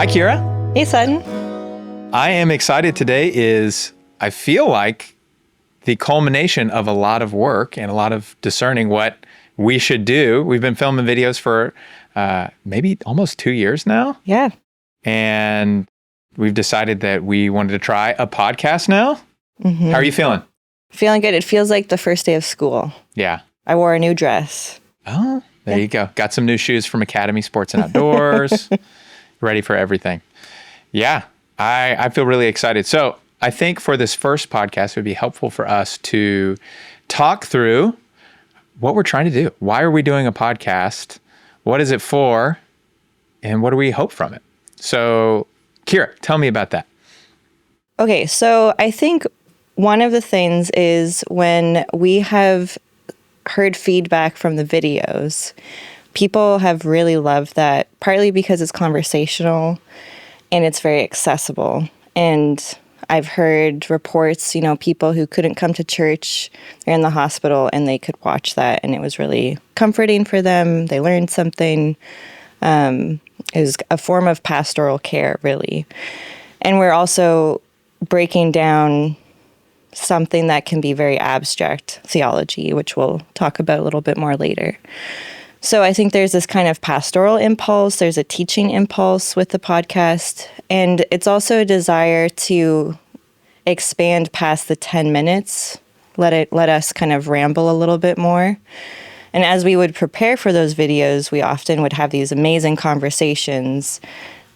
Hi, Kira. Hey, Sutton. I am excited. Today is, I feel like, the culmination of a lot of work and a lot of discerning what we should do. We've been filming videos for maybe almost 2 years now. Yeah. And we've decided that we wanted to try a podcast now. Mm-hmm. How are you feeling? Feeling good. It feels like the first day of school. Yeah. I wore a new dress. Oh, there you go. Got some new shoes from Academy Sports and Outdoors. Ready for everything. Yeah, I feel really excited. So I think for this first podcast, it would be helpful for us to talk through what we're trying to do. Why are we doing a podcast? What is it for? And what do we hope from it? So, Kira, tell me about that. Okay, so I think one of the things is when we have heard feedback from the videos, people have really loved that, partly because it's conversational and it's very accessible. And I've heard reports, people who couldn't come to church, they're in the hospital, and they could watch that, and it was really comforting for them. They learned something. It was a form of pastoral care, really. And we're also breaking down something that can be very abstract, theology, which we'll talk about a little bit more later. So I think there's this kind of pastoral impulse, there's a teaching impulse with the podcast, and it's also a desire to expand past the 10 minutes, let us kind of ramble a little bit more. And as we would prepare for those videos, we often would have these amazing conversations,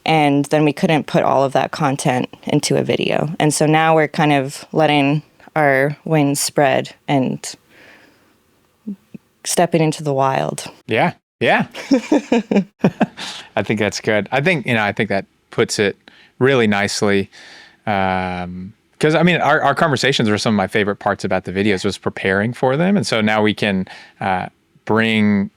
and then we couldn't put all of that content into a video. And so now we're kind of letting our wings spread and stepping into the wild. Yeah. I think that's good. I think that puts it really nicely. Because our conversations were some of my favorite parts about the videos, was preparing for them. And so now we can bring,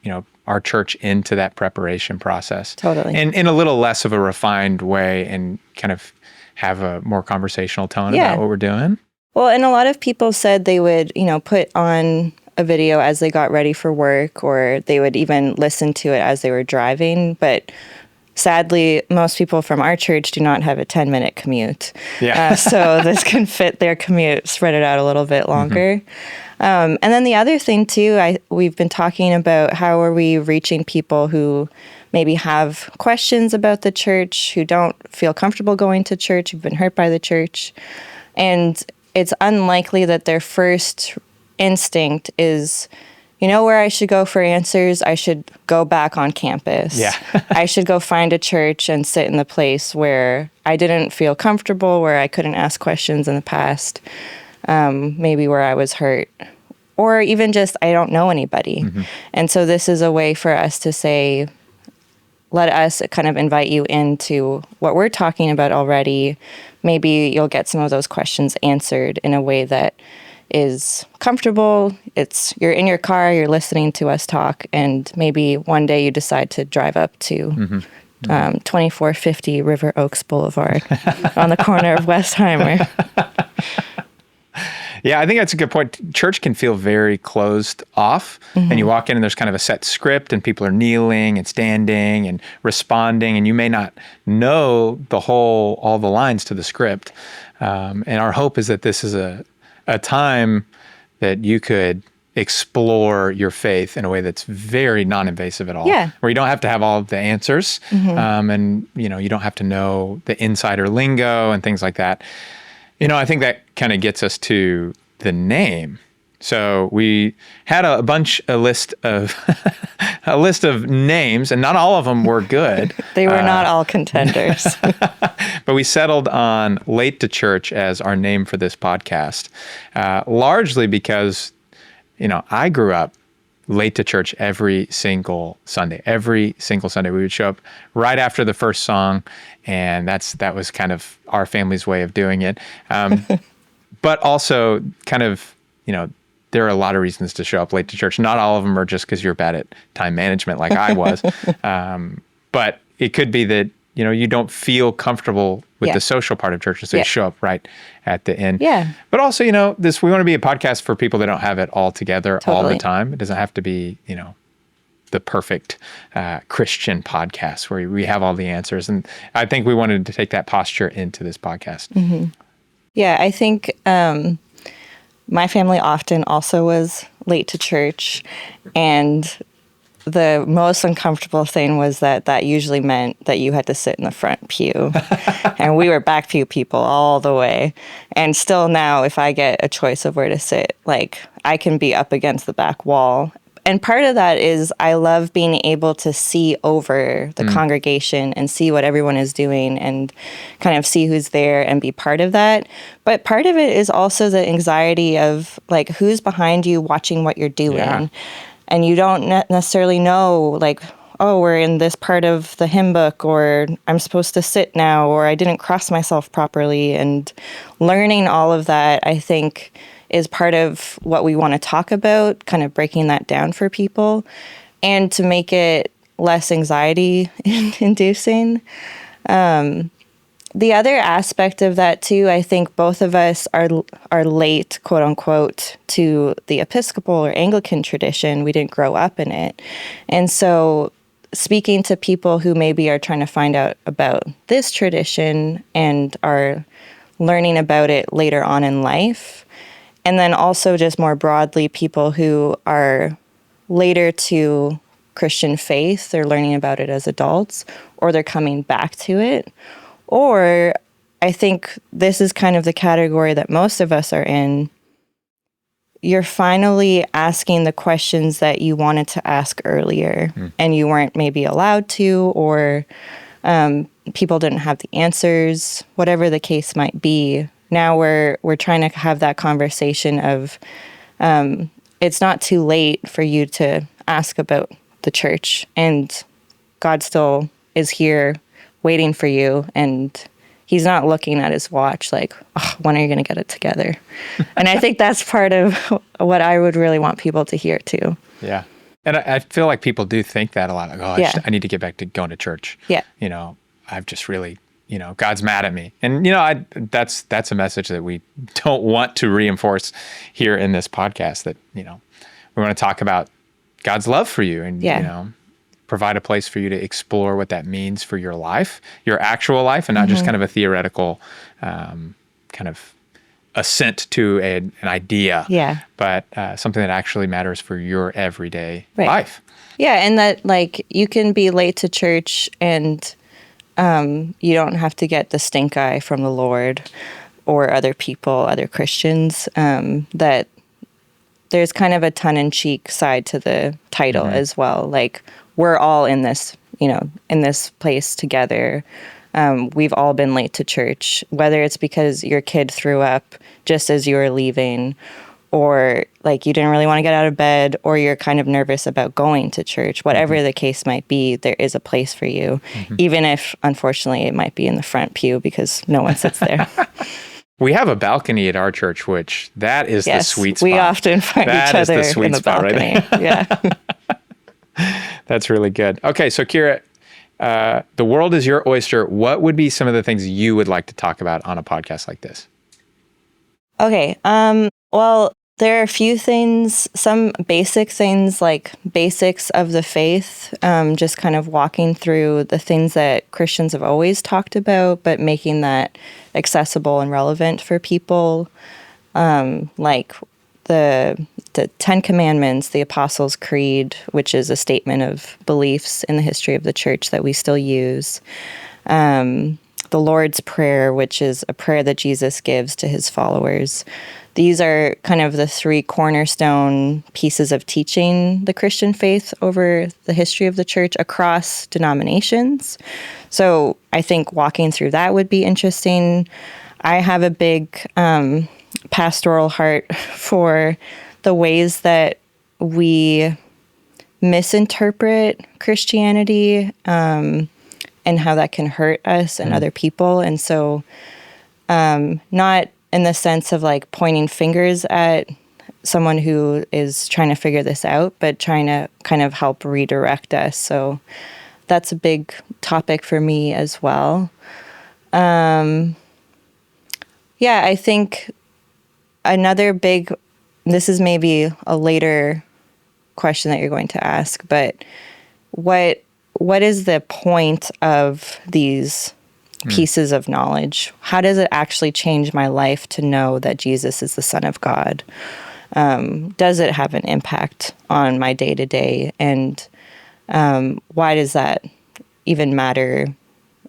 our church into that preparation process. Totally. And in a little less of a refined way, and kind of have a more conversational tone about what we're doing. Well, and a lot of people said they would, put on a video as they got ready for work, or they would even listen to it as they were driving. But sadly, most people from our church do not have a 10-minute commute. Yeah. So this can fit their commute, spread it out a little bit longer. Mm-hmm. And then the other thing, too, we've been talking about how are we reaching people who maybe have questions about the church, who don't feel comfortable going to church, who've been hurt by the church. And it's unlikely that their first instinct is, where I should go for answers? I should go back on campus. Yeah. I should go find a church and sit in the place where I didn't feel comfortable, where I couldn't ask questions in the past, maybe where I was hurt, or even just I don't know anybody. Mm-hmm. And so this is a way for us to say, let us kind of invite you into what we're talking about already. Maybe you'll get some of those questions answered in a way that is comfortable. You're in your car, you're listening to us talk, and maybe one day you decide to drive up to 2450 River Oaks Boulevard on the corner of Westheimer. Yeah, I think that's a good point. Church can feel very closed off, and you walk in and there's kind of a set script, and people are kneeling and standing and responding, and you may not know all the lines to the script. And our hope is that this is a time that you could explore your faith in a way that's very non-invasive at all. Yeah. Where you don't have to have all of the answers, and you don't have to know the insider lingo and things like that. I think that kind of gets us to the name. So we had a list of a list of names, and not all of them were good. They were not all contenders. But we settled on Late to Church as our name for this podcast, largely because, I grew up late to church every single Sunday. Every single Sunday we would show up right after the first song, and that was kind of our family's way of doing it. But also kind of, there are a lot of reasons to show up late to church. Not all of them are just because you're bad at time management like I was. But it could be that, you don't feel comfortable with the social part of church, so you show up right at the end. Yeah. But also, we want to be a podcast for people that don't have it all together all the time. It doesn't have to be, the perfect Christian podcast where we have all the answers. And I think we wanted to take that posture into this podcast. Mm-hmm. Yeah, I think my family often also was late to church, and the most uncomfortable thing was that usually meant that you had to sit in the front pew. And we were back pew people all the way. And still now, if I get a choice of where to sit, like I can be up against the back wall. And part of that is I love being able to see over the congregation and see what everyone is doing and kind of see who's there and be part of that. But part of it is also the anxiety of like who's behind you watching what you're doing. Yeah. And you don't necessarily know, like, oh, we're in this part of the hymn book, or I'm supposed to sit now, or I didn't cross myself properly. And learning all of that, I think, is part of what we want to talk about, kind of breaking that down for people, and to make it less anxiety-inducing. The other aspect of that, too, I think both of us are late, quote unquote, to the Episcopal or Anglican tradition. We didn't grow up in it. And so speaking to people who maybe are trying to find out about this tradition and are learning about it later on in life, and then also just more broadly, people who are later to Christian faith, they're learning about it as adults, or they're coming back to it. Or I think this is kind of the category that most of us are in. You're finally asking the questions that you wanted to ask earlier and you weren't maybe allowed to, or people didn't have the answers, whatever the case might be. Now we're trying to have that conversation of it's not too late for you to ask about the church, and God still is here waiting for you, and he's not looking at his watch like, oh, when are you going to get it together? And I think that's part of what I would really want people to hear too. Yeah. And I feel like people do think that a lot. Like, oh, I need to get back to going to church. Yeah. You know, I've just really, God's mad at me. And, that's a message that we don't want to reinforce here in this podcast, that, we want to talk about God's love for you and, provide a place for you to explore what that means for your life, your actual life, and not just kind of a theoretical kind of assent to an idea, but something that actually matters for your everyday life. Yeah, and that like you can be late to church and you don't have to get the stink eye from the Lord or other people, other Christians, that there's kind of a tongue-in-cheek side to the title as well. Like, we're all in this, in this place together. We've all been late to church, whether it's because your kid threw up just as you were leaving, or like you didn't really want to get out of bed, or you're kind of nervous about going to church. Whatever the case might be, there is a place for you, even if, unfortunately, it might be in the front pew because no one sits there. We have a balcony at our church, which that is the sweet spot. We often find each other in the balcony. Right there. Yeah. That's really good. Okay, so Kira, the world is your oyster. What would be some of the things you would like to talk about on a podcast like this? Okay. Well, there are a few things, some basic things like basics of the faith, just kind of walking through the things that Christians have always talked about, but making that accessible and relevant for people, like the 10 Commandments, the Apostles' Creed, which is a statement of beliefs in the history of the church that we still use, the Lord's Prayer, which is a prayer that Jesus gives to his followers. These are kind of the three cornerstone pieces of teaching the Christian faith over the history of the church across denominations. So I think walking through that would be interesting. I have a big pastoral heart for the ways that we misinterpret Christianity and how that can hurt us and other people. And so not in the sense of like pointing fingers at someone who is trying to figure this out, but trying to kind of help redirect us. So that's a big topic for me as well. I think another big, this is maybe a later question that you're going to ask, but what is the point of these pieces of knowledge? How does it actually change my life to know that Jesus is the Son of God? Does it have an impact on my day-to-day? And why does that even matter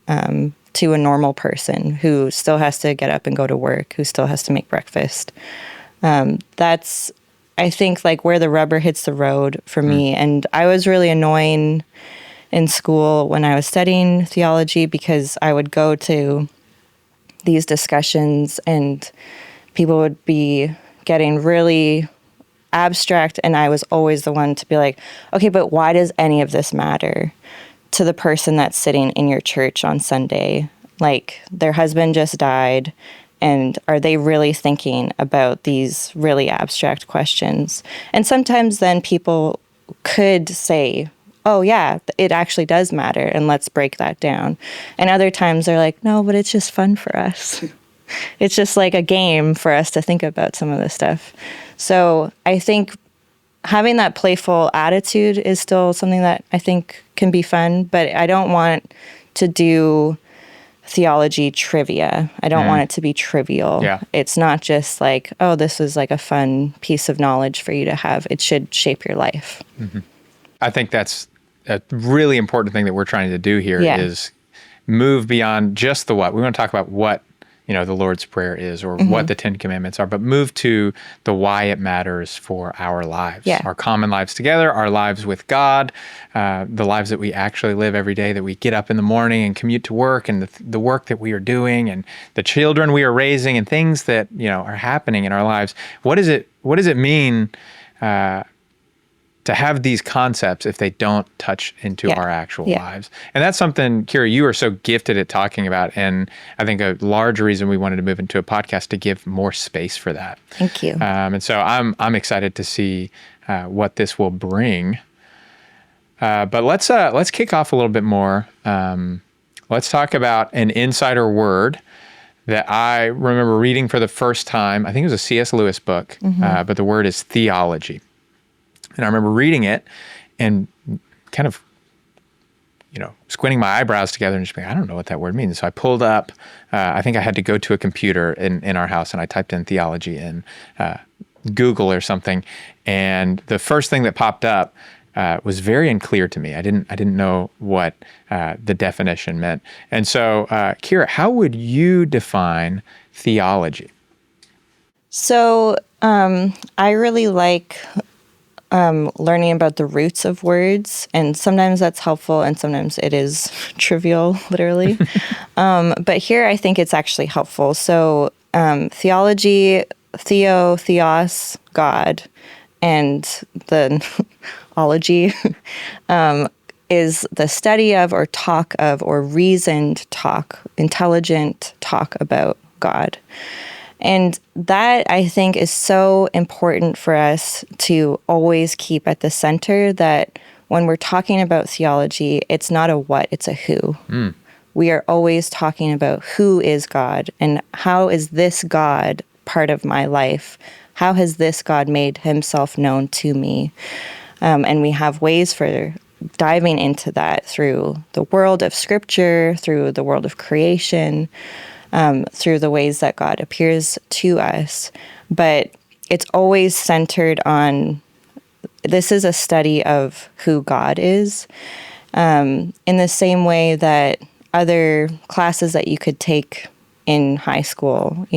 to a normal person who still has to get up and go to work, who still has to make breakfast? That's, I think, like where the rubber hits the road for me. And I was really annoying in school when I was studying theology, because I would go to these discussions and people would be getting really abstract, and I was always the one to be like, okay, but why does any of this matter to the person that's sitting in your church on Sunday? Like, their husband just died, and are they really thinking about these really abstract questions? And sometimes then people could say, oh yeah, it actually does matter, and let's break that down. And other times they're like, no, but it's just fun for us. It's just like a game for us to think about some of this stuff. So I think having that playful attitude is still something that I think can be fun, but I don't want to do theology trivia. I don't want it to be trivial. Yeah. It's not just like, oh, this is like a fun piece of knowledge for you to have. It should shape your life. I think that's a really important thing that we're trying to do here is move beyond just the what. We want to talk about what, the Lord's Prayer is, or what the 10 Commandments are, but move to the why it matters for our lives, our common lives together, our lives with God, the lives that we actually live every day, that we get up in the morning and commute to work, and the work that we are doing, and the children we are raising, and things that, are happening in our lives. What does it mean to have these concepts if they don't touch into our actual lives? And that's something, Kira, you are so gifted at talking about. And I think a large reason we wanted to move into a podcast to give more space for that. Thank you. And so I'm excited to see what this will bring. But let's kick off a little bit more. Let's talk about an insider word that I remember reading for the first time. I think it was a C.S. Lewis book, but the word is theology. And I remember reading it and kind of, squinting my eyebrows together and just being, I don't know what that word means. So I pulled up, I think I had to go to a computer in our house, and I typed in theology in Google or something. And the first thing that popped up was very unclear to me. I didn't know what the definition meant. And so, Kira, how would you define theology? So I really like learning about the roots of words, and sometimes that's helpful and sometimes it is trivial, literally. But here I think it's actually helpful. So theology, theos, God, and the ology is the study of, or talk of, or reasoned talk, intelligent talk about God. And that, I think, is so important for us to always keep at the center, that when we're talking about theology, it's not a what, it's a who. We are always talking about who is God, and how is this God part of my life? How has this God made himself known to me? And we have ways for diving into that through the world of Scripture, through the world of creation, through the ways that God appears to us. But it's always centered on, this is a study of who God is, in the same way that other classes that you could take in high school,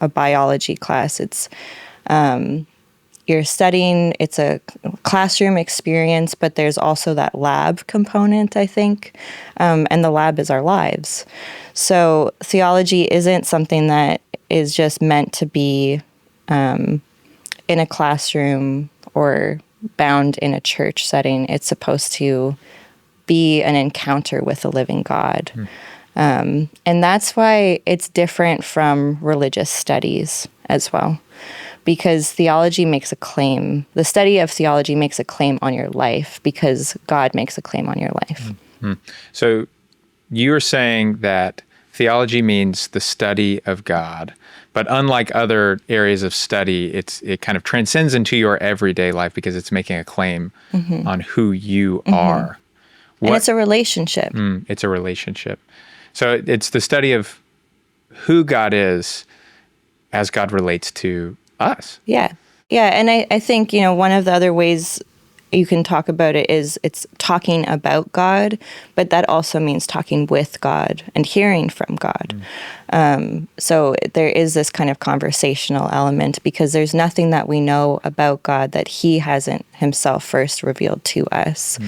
a biology class, it's you're studying, it's a classroom experience, but there's also that lab component, I think, and the lab is our lives. So theology isn't something that is just meant to be in a classroom or bound in a church setting. It's supposed to be an encounter with the living God. And that's why it's different from religious studies as well, because theology makes a claim. The study of theology makes a claim on your life because God makes a claim on your life. So you're saying that theology means the study of God. But unlike other areas of study, it kind of transcends into your everyday life because it's making a claim on who you are. And it's a relationship. It's a relationship. So it's the study of who God is as God relates to us. Yeah. Yeah. And I think, one of the other ways you can talk about it is it's talking about God, but that also means talking with God and hearing from God. So there is this kind of conversational element because there's nothing that we know about God that he hasn't himself first revealed to us.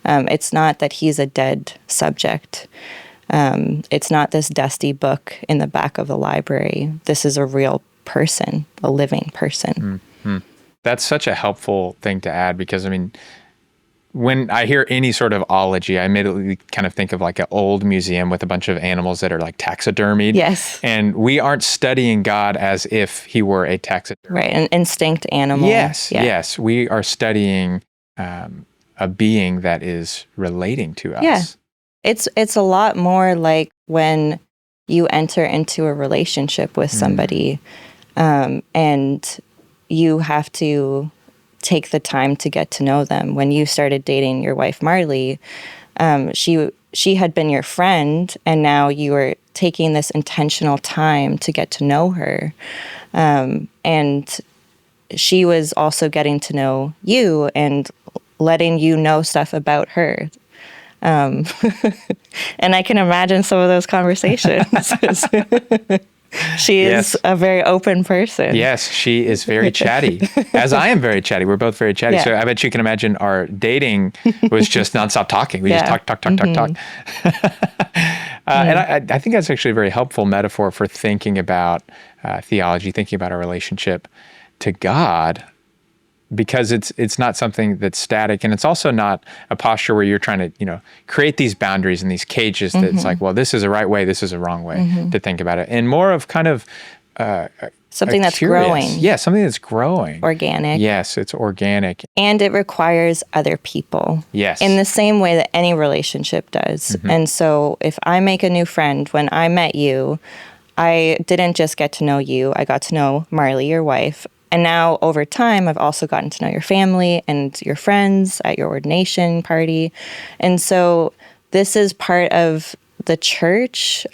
It's not that he's a dead subject. It's not this dusty book in the back of the library. This is a real person, a living person. That's such a helpful thing to add because, when I hear any sort of ology, I immediately kind of think of like an old museum with a bunch of animals that are like taxidermied. Yes. And we aren't studying God as if he were a taxidermy. Right, an instinct animal. Yes. We are studying a being that is relating to us. Yeah. It's a lot more like when you enter into a relationship with somebody and you have to take the time to get to know them. When you started dating your wife, Marley, she had been your friend, and now you were taking this intentional time to get to know her. And she was also getting to know you and letting you know stuff about her. And I can imagine some of those conversations. She is a very open person. Yes, she is very chatty, as I am very chatty. We're both very chatty. Yeah. So I bet you can imagine our dating was just nonstop talking. We just talk. And I think that's actually a very helpful metaphor for thinking about theology, thinking about our relationship to God, because it's not something that's static, and it's also not a posture where you're trying to create these boundaries and these cages that it's like, well, this is a right way, this is a wrong way to think about it, and more of kind of something that's growing. Yeah, something that's growing. Organic. Yes, it's organic. And it requires other people. Yes. In the same way that any relationship does. And so if I make a new friend, when I met you, I didn't just get to know you, I got to know Marley, your wife. And now over time, I've also gotten to know your family and your friends at your ordination party. And so this is part of the church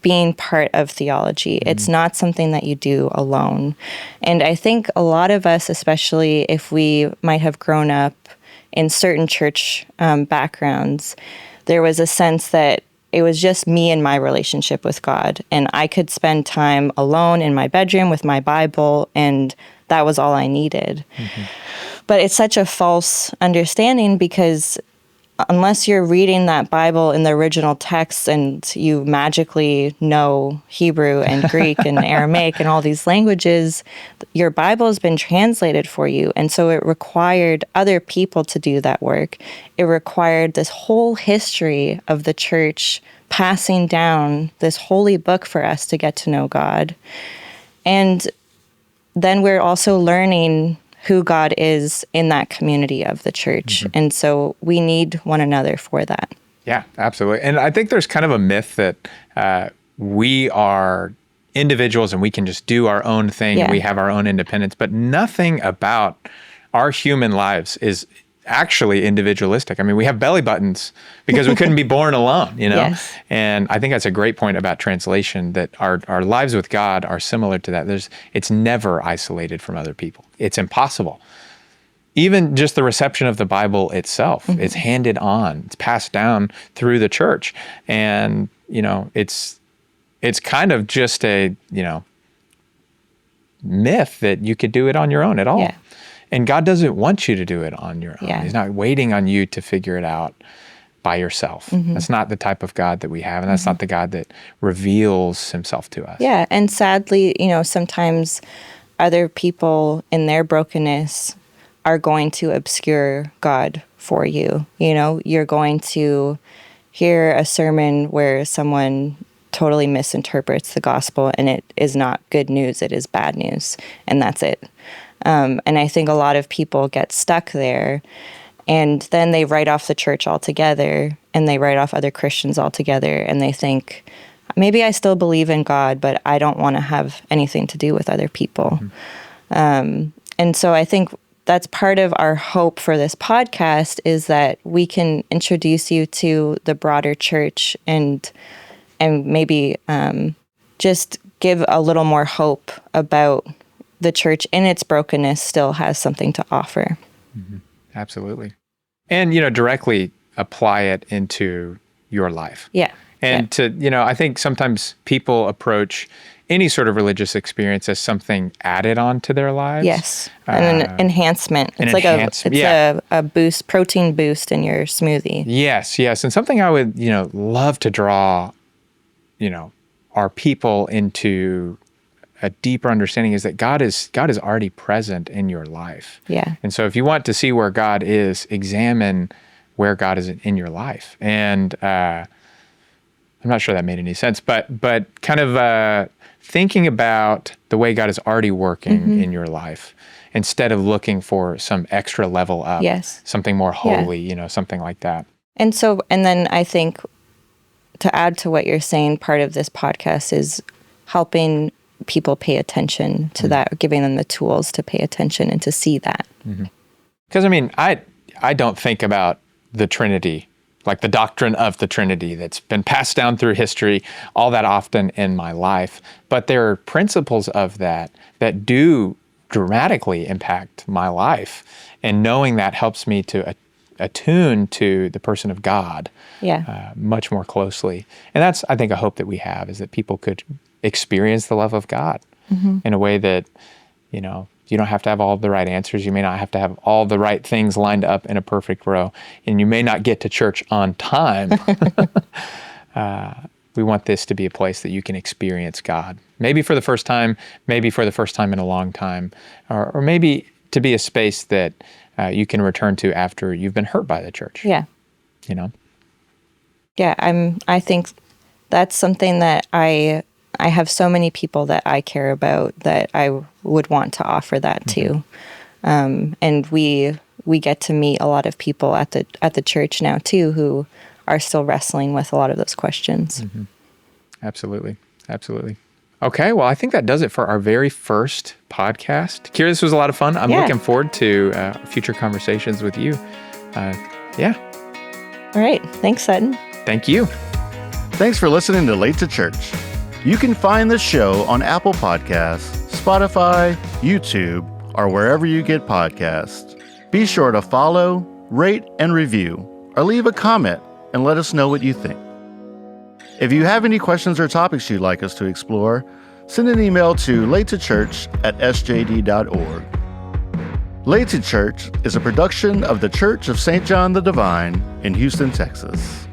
being part of theology. It's not something that you do alone. And I think a lot of us, especially if we might have grown up in certain church backgrounds, there was a sense that it was just me and my relationship with God. And I could spend time alone in my bedroom with my Bible, and that was all I needed. But it's such a false understanding because unless you're reading that Bible in the original text and you magically know Hebrew and Greek and Aramaic and all these languages, your Bible has been translated for you. And so it required other people to do that work. It required this whole history of the church passing down this holy book for us to get to know God. And then we're also learning who God is in that community of the church. And so we need one another for that. Yeah, absolutely. And I think there's kind of a myth that we are individuals and we can just do our own thing. Yeah. We have our own independence, but nothing about our human lives is actually individualistic. we have belly buttons because we couldn't be born alone, Yes. And I think that's a great point about translation, that our lives with God are similar to that. It's never isolated from other people. It's impossible. Even just the reception of the Bible itself, it's handed on, it's passed down through the church. And, it's kind of just a, myth that you could do it on your own at all. Yeah. And God doesn't want you to do it on your own. Yeah. He's not waiting on you to figure it out by yourself. That's not the type of God that we have, and that's not the God that reveals himself to us. Yeah, and sadly, sometimes other people in their brokenness are going to obscure God for you. You're going to hear a sermon where someone totally misinterprets the gospel, and it is not good news, it is bad news, and that's it. And I think a lot of people get stuck there, and then they write off the church altogether, and they write off other Christians altogether, and they think, maybe I still believe in God, but I don't want to have anything to do with other people. And so I think that's part of our hope for this podcast, is that we can introduce you to the broader church and maybe just give a little more hope about the church in its brokenness still has something to offer. Absolutely. And, directly apply it into your life. Yeah. And I think sometimes people approach any sort of religious experience as something added on to their lives. Yes. And an enhancement. It's like a boost, protein boost in your smoothie. Yes. And something I would, love to draw, our people into a deeper understanding is that God is already present in your life. Yeah. And so if you want to see where God is, examine where God is in your life. And I'm not sure that made any sense, but kind of thinking about the way God is already working in your life instead of looking for some extra level up, something more holy, something like that. And then I think, to add to what you're saying, part of this podcast is helping people pay attention to that, giving them the tools to pay attention and to see that. Because I don't think about the Trinity, like the doctrine of the Trinity that's been passed down through history all that often in my life. But there are principles of that do dramatically impact my life. And knowing that helps me to attune to the person of God much more closely. And that's, I think, a hope that we have, is that people could experience the love of God in a way that, you don't have to have all the right answers. You may not have to have all the right things lined up in a perfect row, and you may not get to church on time. We want this to be a place that you can experience God, maybe for the first time, maybe for the first time in a long time, or maybe to be a space that you can return to after you've been hurt by the church. Yeah. Yeah, I think that's something that I have so many people that I care about that I would want to offer that to. And we get to meet a lot of people at the church now too, who are still wrestling with a lot of those questions. Absolutely. Okay, well, I think that does it for our very first podcast. Kira, this was a lot of fun. I'm looking forward to future conversations with you. All right. Thanks, Sutton. Thank you. Thanks for listening to Late to Church. You can find the show on Apple Podcasts, Spotify, YouTube, or wherever you get podcasts. Be sure to follow, rate, and review, or leave a comment and let us know what you think. If you have any questions or topics you'd like us to explore, send an email to latetochurch@sjd.org. Late to Church is a production of the Church of St. John the Divine in Houston, Texas.